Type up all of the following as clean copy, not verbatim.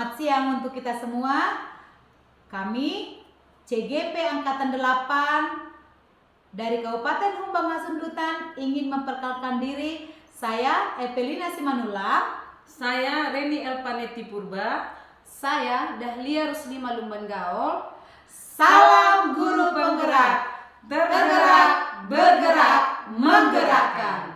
Selamat siang untuk kita semua. Kami CGP Angkatan 8 dari Kabupaten Humbang Hasundutan ingin memperkenalkan diri. Saya Evelina Simanula. Saya Reni Elpaneti Purba. Saya Dahlia Rusli Malumban Gaul. Salam guru penggerak. Tergerak, bergerak, menggerakkan.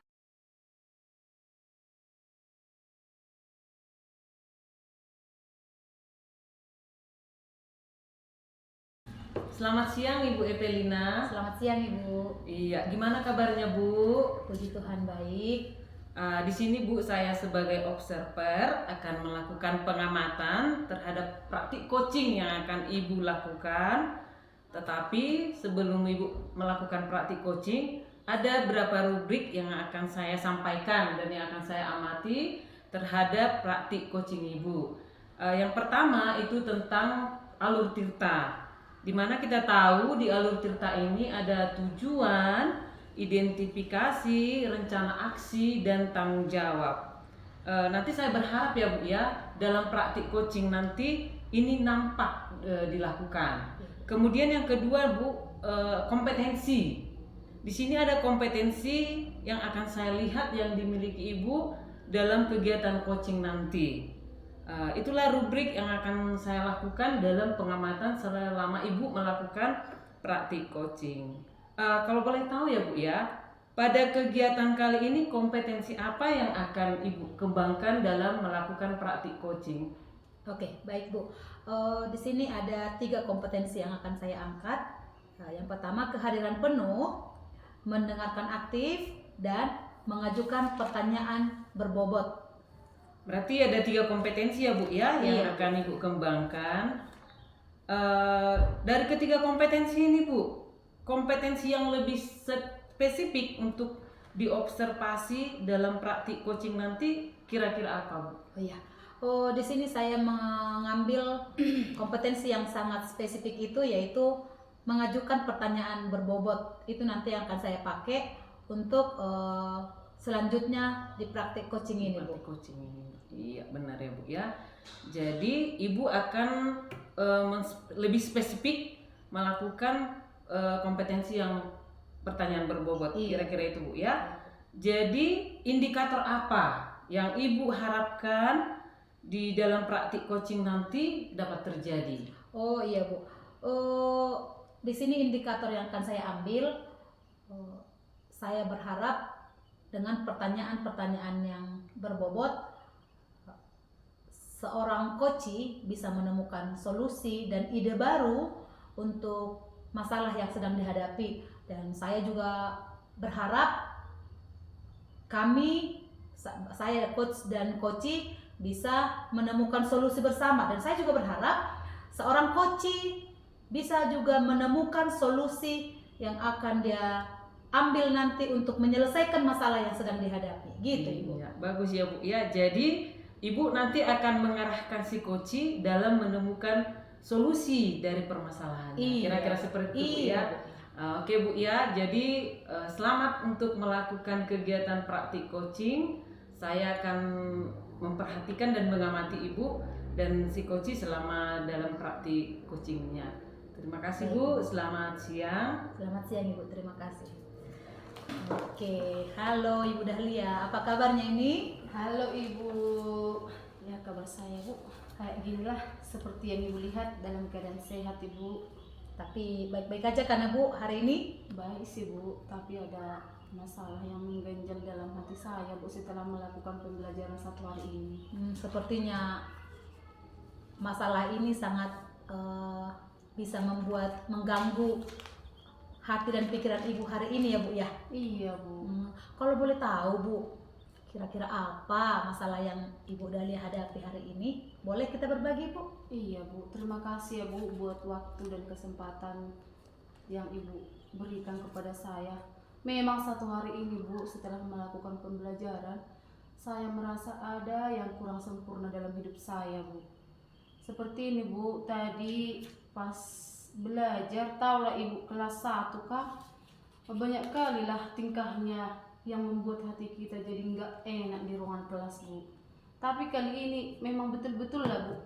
Selamat siang Ibu Evelina. Selamat siang Ibu. Iya, gimana kabarnya Bu? Puji Tuhan baik. Di sini Bu, saya sebagai observer akan melakukan pengamatan terhadap praktik coaching yang akan Ibu lakukan. Tetapi sebelum Ibu melakukan praktik coaching, ada beberapa rubrik yang akan saya sampaikan dan yang akan saya amati terhadap praktik coaching Ibu. Yang pertama itu tentang alur tirta. Di mana kita tahu di alur tirta ini ada tujuan, identifikasi, rencana aksi, dan tanggung jawab. Nanti saya berharap ya Bu ya, dalam praktik coaching nanti ini nampak dilakukan. Kemudian yang kedua Bu, kompetensi. Di sini ada kompetensi yang akan saya lihat yang dimiliki Ibu dalam kegiatan coaching nanti. Itulah rubrik yang akan saya lakukan dalam pengamatan selama Ibu melakukan praktik coaching. Kalau boleh tahu ya Bu ya, pada kegiatan kali ini kompetensi apa yang akan Ibu kembangkan dalam melakukan praktik coaching? Oke, baik Bu. Di sini ada 3 kompetensi yang akan saya angkat. Yang pertama kehadiran penuh, mendengarkan aktif, dan mengajukan pertanyaan berbobot. Berarti ada 3 kompetensi ya Bu ya yang Iya. akan Ibu kembangkan. Dari ketiga kompetensi ini Bu, kompetensi yang lebih spesifik untuk diobservasi dalam praktik coaching nanti kira-kira apa Bu? Oh iya. Di sini saya mengambil kompetensi yang sangat spesifik itu, yaitu mengajukan pertanyaan berbobot. Itu nanti yang akan saya pakai untuk selanjutnya di praktik coaching ini Bu. Praktik coaching ini. Iya benar ya Bu ya. Jadi Ibu akan lebih spesifik melakukan kompetensi yang pertanyaan berbobot. Iya. Kira-kira itu Bu ya. Jadi indikator apa yang Ibu harapkan di dalam praktik coaching nanti dapat terjadi? Oh iya Bu. Di sini indikator yang akan saya ambil, saya berharap dengan pertanyaan-pertanyaan yang berbobot, seorang coach bisa menemukan solusi dan ide baru untuk masalah yang sedang dihadapi. Dan saya juga berharap saya coach dan coach bisa menemukan solusi bersama. Dan saya juga berharap seorang coach bisa juga menemukan solusi yang akan dia ambil nanti untuk menyelesaikan masalah yang sedang dihadapi. Gitu Ibu. Iya, bagus ya Bu ya. Jadi Ibu nanti akan mengarahkan si coach dalam menemukan solusi dari permasalahannya. Iya. Kira-kira seperti itu Bu ya. Oke Bu ya. Jadi selamat untuk melakukan kegiatan praktik coaching. Saya akan memperhatikan dan mengamati Ibu dan si coach selama dalam praktik coachingnya. Terima kasih Bu. Selamat siang. Selamat siang Ibu. Terima kasih. Oke, halo Ibu Dahlia. Apa kabarnya ini? Halo Ibu. Ya kabar saya Bu, kayak ginilah seperti yang Ibu lihat, dalam keadaan sehat Ibu. Tapi baik-baik aja kan Bu hari ini? Baik sih Bu, tapi ada masalah yang mengganjal dalam hati saya Bu setelah melakukan pembelajaran 1 hari ini. Sepertinya masalah ini sangat bisa mengganggu hati dan pikiran Ibu hari ini ya Bu ya? Iya Bu. Kalau boleh tahu Bu, kira-kira apa masalah yang Ibu Dahlia hadapi hari ini? Boleh kita berbagi Bu? Iya Bu, terima kasih ya Bu buat waktu dan kesempatan yang Ibu berikan kepada saya. Memang 1 hari ini Bu, setelah melakukan pembelajaran, saya merasa ada yang kurang sempurna dalam hidup saya Bu. Seperti ini Bu, tadi pas belajar, tahulah Ibu kelas 1 kah, banyak kali lah tingkahnya yang membuat hati kita jadi nggak enak di ruangan kelas Bu. Tapi kali ini memang betul-betul lah Bu,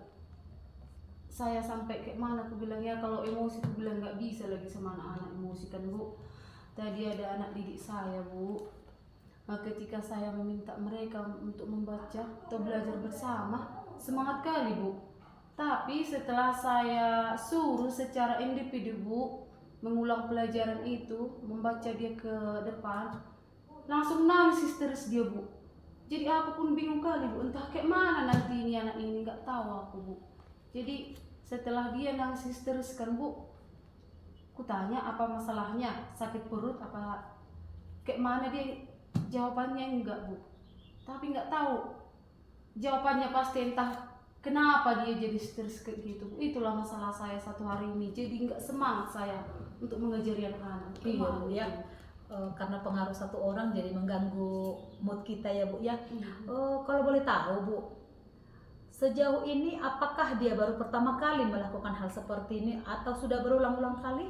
saya sampai kayak mana aku bilang ya, kalau emosi aku bilang nggak bisa lagi sama anak-anak emosi kan Bu. Tadi ada anak didik saya Bu. Ketika saya meminta mereka untuk membaca atau belajar bersama, semangat kali Bu. Tapi setelah saya suruh secara individu Bu mengulang pelajaran itu, membaca dia ke depan, langsung nangis histeris dia Bu. Jadi aku pun bingung kali Bu, entah kayak mana nanti ini anak ini, nggak tahu aku Bu. Jadi setelah dia nangis histeris kan Bu, ku tanya apa masalahnya, sakit perut apa kayak mana, dia jawabannya enggak Bu. Tapi nggak tahu jawabannya, pasti entah kenapa dia jadi histeris kayak gitu Bu. Itulah masalah saya satu hari ini, jadi nggak semangat saya untuk mengajari anak-anak. Iya Bu ya. Karena pengaruh satu orang jadi mengganggu mood kita ya Bu ya. Kalau boleh tahu Bu, sejauh ini apakah dia baru pertama kali melakukan hal seperti ini atau sudah berulang-ulang kali?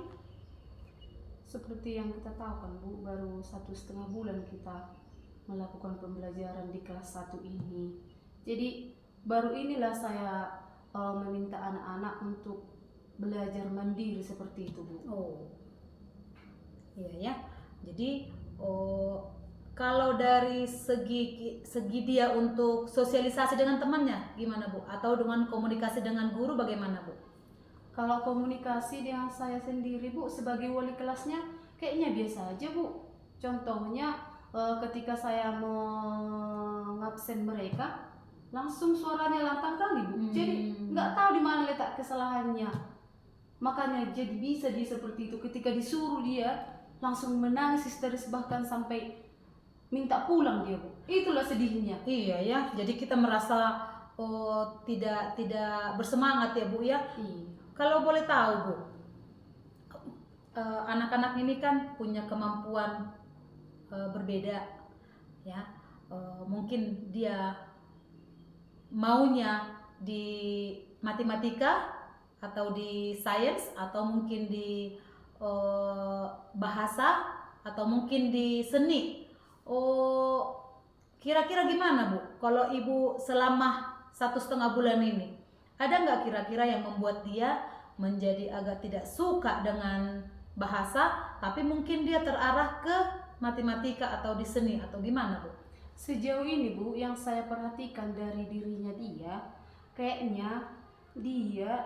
Seperti yang kita tahu kan Bu, baru 1,5 bulan kita melakukan pembelajaran di kelas 1 ini. Jadi baru inilah saya meminta anak-anak untuk belajar mandiri seperti itu Bu. Oh, iya ya. Jadi kalau dari segi dia untuk sosialisasi dengan temannya gimana Bu? Atau dengan komunikasi dengan guru bagaimana Bu? Kalau komunikasi dengan saya sendiri Bu, sebagai wali kelasnya kayaknya biasa aja Bu. Contohnya ketika saya mengabsen mereka, langsung suaranya lantang kali Bu. Jadi nggak tahu di mana letak kesalahannya. Makanya jadi bisa dia seperti itu, ketika disuruh dia langsung menangis histeris, bahkan sampai minta pulang dia Bu. Itulah sedihnya. Iya ya. Jadi kita merasa tidak bersemangat ya Bu ya. Iya. Kalau boleh tahu Bu, anak-anak ini kan punya kemampuan berbeda ya. Mungkin dia maunya di matematika atau di sains atau mungkin di bahasa atau mungkin di seni. Kira-kira gimana Bu? Kalau Ibu selama 1,5 bulan ini, ada nggak kira-kira yang membuat dia menjadi agak tidak suka dengan bahasa, tapi mungkin dia terarah ke matematika atau di seni atau gimana Bu? Sejauh ini Bu, yang saya perhatikan dari dirinya dia, kayaknya dia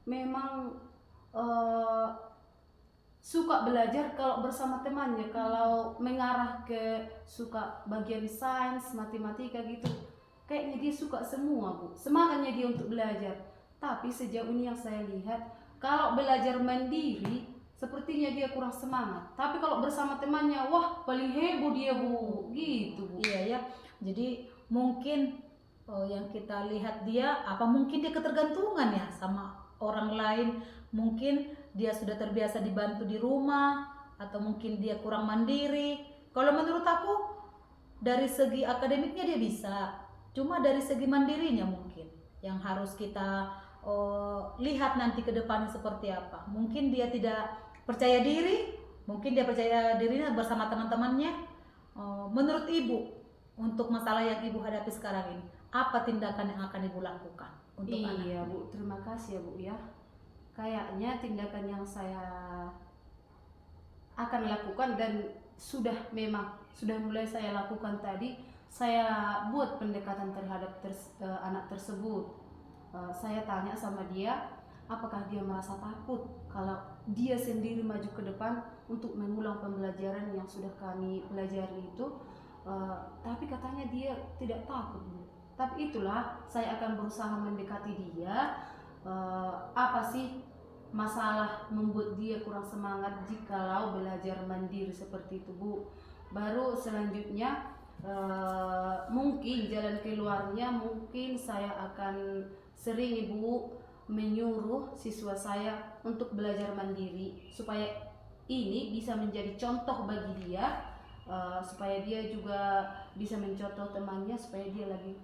memang suka belajar kalau bersama temannya. Kalau mengarah ke suka bagian sains, matematika gitu, kayaknya dia suka semua Bu, semangatnya dia untuk belajar. Tapi sejauh ini yang saya lihat, kalau belajar mandiri sepertinya dia kurang semangat. Tapi kalau bersama temannya, wah paling heboh dia Bu, gitu Bu. Iya ya. Jadi mungkin yang kita lihat dia, apa mungkin dia ketergantungan ya sama orang lain. Mungkin dia sudah terbiasa dibantu di rumah, atau mungkin dia kurang mandiri. Kalau menurut aku dari segi akademiknya dia bisa, cuma dari segi mandirinya mungkin yang harus kita lihat nanti ke depannya seperti apa. Mungkin dia tidak percaya diri, mungkin dia percaya dirinya bersama teman-temannya. Menurut Ibu, untuk masalah yang Ibu hadapi sekarang ini, apa tindakan yang akan Ibu lakukan untuk anak? Iya Bu, terima kasih ya Bu ya. Kayaknya tindakan yang saya akan lakukan dan sudah mulai saya lakukan tadi, saya buat pendekatan terhadap anak tersebut. Saya tanya sama dia, apakah dia merasa takut kalau dia sendiri maju ke depan untuk mengulang pembelajaran yang sudah kami pelajari itu. Tapi katanya dia tidak takut Bu. Tapi itulah, saya akan berusaha mendekati dia. Apa sih masalah membuat dia kurang semangat jikalau belajar mandiri seperti itu Bu. Baru selanjutnya mungkin jalan keluarnya, mungkin saya akan sering Ibu menyuruh siswa saya untuk belajar mandiri, supaya ini bisa menjadi contoh bagi dia, supaya dia juga bisa mencontoh temannya, supaya dia lagi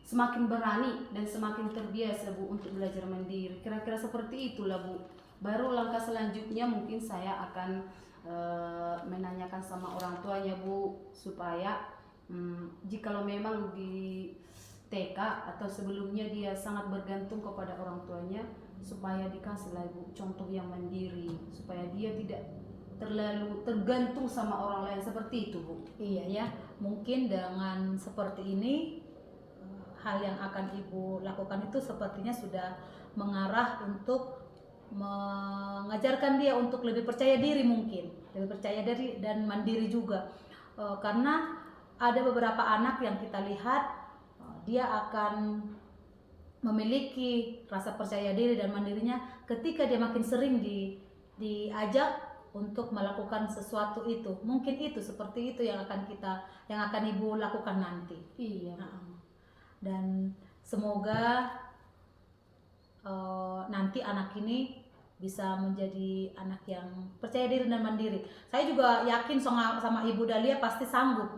semakin berani dan semakin terbiasa Bu untuk belajar mandiri. Kira-kira seperti itulah Bu. Baru langkah selanjutnya mungkin saya akan menanyakan sama orang tuanya Bu, supaya jikalau memang di TK atau sebelumnya dia sangat bergantung kepada orang tuanya, supaya dikasih lah ibu contoh yang mandiri, supaya dia tidak terlalu tergantung sama orang lain seperti itu bu. Iya ya, mungkin dengan seperti ini hal yang akan ibu lakukan itu sepertinya sudah mengarah untuk mengajarkan dia untuk lebih percaya diri, mungkin lebih percaya diri dan mandiri juga. Karena ada beberapa anak yang kita lihat dia akan memiliki rasa percaya diri dan mandirinya ketika dia makin sering diajak untuk melakukan sesuatu itu. Mungkin itu seperti itu yang akan ibu lakukan nanti. Iya. Dan semoga nanti anak ini bisa menjadi anak yang percaya diri dan mandiri. Saya juga yakin sama Ibu Dahlia pasti sanggup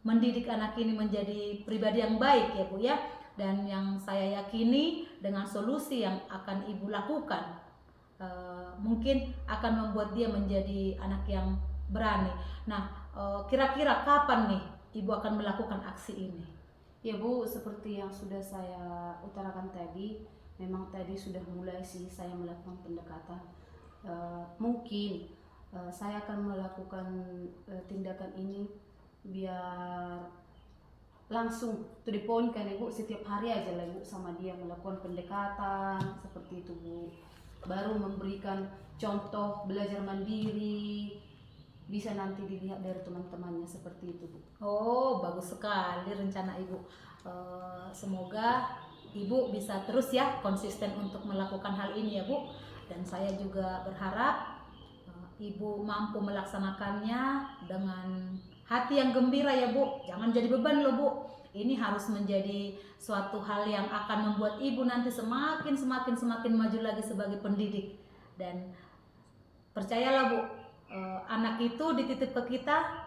mendidik anak ini menjadi pribadi yang baik ya Bu ya. Dan yang saya yakini dengan solusi yang akan Ibu lakukan mungkin akan membuat dia menjadi anak yang berani. Nah, kira-kira kapan nih Ibu akan melakukan aksi ini? Ya Bu, seperti yang sudah saya utarakan tadi, memang tadi sudah mulai sih saya melakukan pendekatan. Mungkin saya akan melakukan tindakan ini biar langsung to the point kan Ibu, setiap hari aja lah Ibu sama dia melakukan pendekatan seperti itu Bu. Baru memberikan contoh belajar mandiri, bisa nanti dilihat dari teman-temannya seperti itu Bu. Oh, bagus sekali rencana Ibu. Semoga Ibu bisa terus ya konsisten untuk melakukan hal ini ya Bu. Dan saya juga berharap Ibu mampu melaksanakannya dengan hati yang gembira ya Bu. Jangan jadi beban loh Bu. Ini harus menjadi suatu hal yang akan membuat Ibu nanti semakin maju lagi sebagai pendidik. Dan percayalah Bu, anak itu dititip ke kita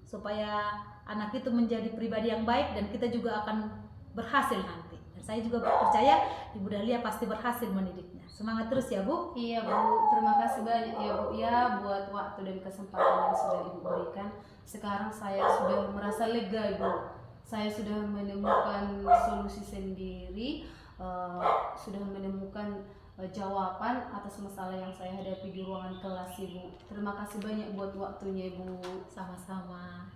supaya anak itu menjadi pribadi yang baik dan kita juga akan berhasil nanti. Dan saya juga percaya Ibu Dahlia pasti berhasil mendidiknya. Semangat terus ya Bu. Iya Bu, terima kasih banyak ya Bu ya buat waktu dan kesempatan yang sudah Ibu berikan. Sekarang saya sudah merasa lega Ibu. Saya sudah menemukan solusi sendiri, sudah menemukan jawaban atas masalah yang saya hadapi di ruangan kelas Ibu. Terima kasih banyak buat waktunya Ibu. Sama-sama.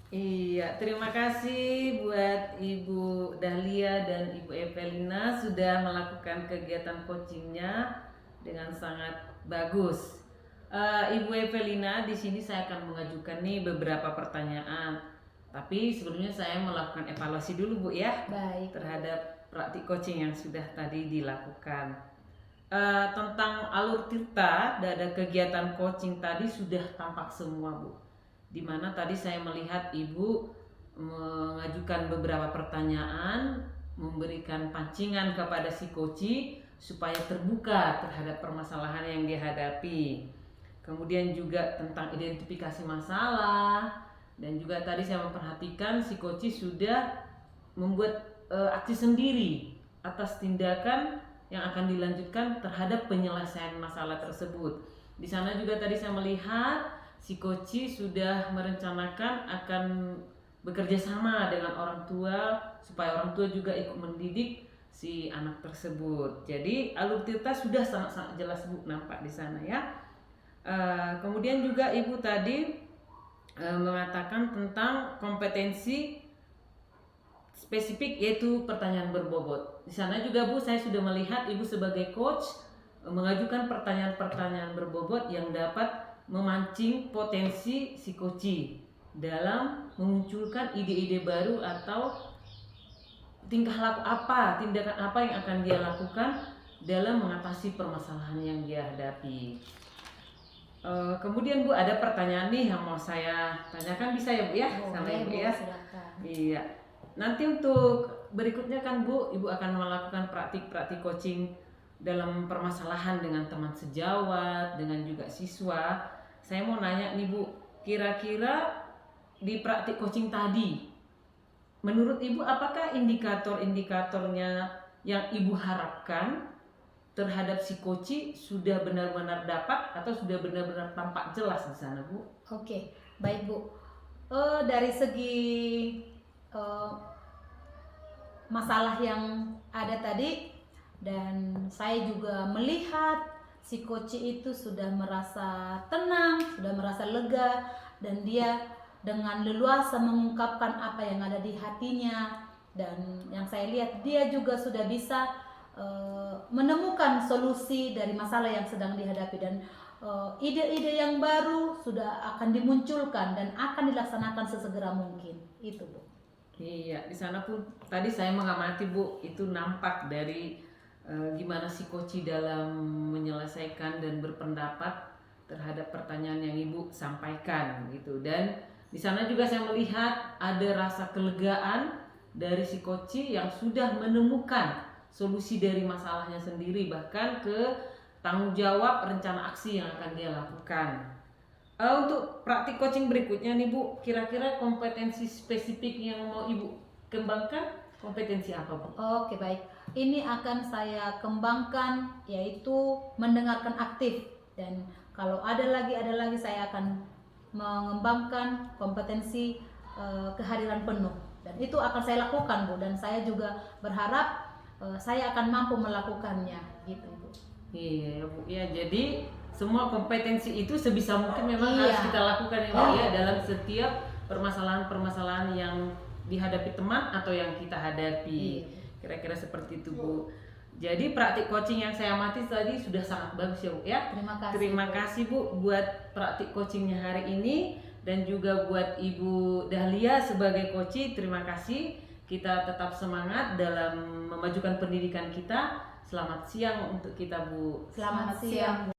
Iya, terima kasih buat Ibu Dahlia dan Ibu Evelina sudah melakukan kegiatan coachingnya dengan sangat bagus. Ibu Evelina, di sini saya akan mengajukan nih beberapa pertanyaan. Tapi sebelumnya saya melakukan evaluasi dulu Bu ya. Baik. Terhadap praktik coaching yang sudah tadi dilakukan. Tentang alur Tirta dan kegiatan coaching tadi sudah tampak semua Bu. Dimana tadi saya melihat Ibu mengajukan beberapa pertanyaan, memberikan pancingan kepada si coach supaya terbuka terhadap permasalahan yang dihadapi. Kemudian juga tentang identifikasi masalah, dan juga tadi saya memperhatikan si coach sudah membuat aksi sendiri atas tindakan yang akan dilanjutkan terhadap penyelesaian masalah tersebut. Di sana juga tadi saya melihat si coach sudah merencanakan akan bekerja sama dengan orang tua supaya orang tua juga ikut mendidik si anak tersebut. Jadi alur Tirta sudah sangat jelas Bu nampak di sana ya. Kemudian juga Ibu tadi mengatakan tentang kompetensi spesifik yaitu pertanyaan berbobot. Di sana juga Bu saya sudah melihat Ibu sebagai coach mengajukan pertanyaan-pertanyaan berbobot yang dapat memancing potensi si coach dalam memunculkan ide-ide baru atau tindakan apa yang akan dia lakukan dalam mengatasi permasalahan yang dia hadapi. Kemudian Bu ada pertanyaan nih yang mau saya tanyakan, bisa ya Bu ya? Sama Ibu ya. Silakan. Iya. Nanti untuk berikutnya kan Bu, Ibu akan melakukan praktik-praktik coaching dalam permasalahan dengan teman sejawat, dengan juga siswa. Saya mau nanya nih Bu, kira-kira di praktik coaching tadi, menurut Ibu apakah indikator-indikatornya yang Ibu harapkan terhadap si coach sudah benar-benar dapat atau sudah benar-benar tampak jelas di sana Bu? Oke, baik Bu. Dari segi masalah yang ada tadi, dan saya juga melihat si Koci itu sudah merasa tenang, sudah merasa lega, dan dia dengan leluasa mengungkapkan apa yang ada di hatinya. Dan yang saya lihat dia juga sudah bisa menemukan solusi dari masalah yang sedang dihadapi, dan ide-ide yang baru sudah akan dimunculkan dan akan dilaksanakan sesegera mungkin. Itu, Bu. Iya, di sana pun tadi saya mengamati, Bu, itu nampak dari gimana si Koci dalam menyelesaikan dan berpendapat terhadap pertanyaan yang Ibu sampaikan gitu. Dan di sana juga saya melihat ada rasa kelegaan dari si Koci yang sudah menemukan solusi dari masalahnya sendiri, bahkan ke tanggung jawab rencana aksi yang akan dia lakukan. Untuk praktik coaching berikutnya nih Bu, kira-kira kompetensi spesifik yang mau Ibu kembangkan, kompetensi apa Bu? Oke, baik. Ini akan saya kembangkan, yaitu mendengarkan aktif. Dan kalau ada lagi saya akan mengembangkan kompetensi kehadiran penuh. Dan itu akan saya lakukan, Bu. Dan saya juga berharap saya akan mampu melakukannya, gitu, Bu. Iya Bu, ya jadi semua kompetensi itu sebisa mungkin memang Iya. harus kita lakukan ya Bu, ya, dalam setiap permasalahan-permasalahan yang dihadapi teman atau yang kita hadapi. Iya. Kira-kira seperti itu Bu. Jadi praktik coaching yang saya amati tadi sudah sangat bagus ya Bu ya. Terima kasih. Terima kasih Bu buat praktik coachingnya hari ini, dan juga buat Ibu Dahlia sebagai coach. Terima kasih. Kita tetap semangat dalam memajukan pendidikan kita. Selamat siang untuk kita Bu. Selamat siang, Bu.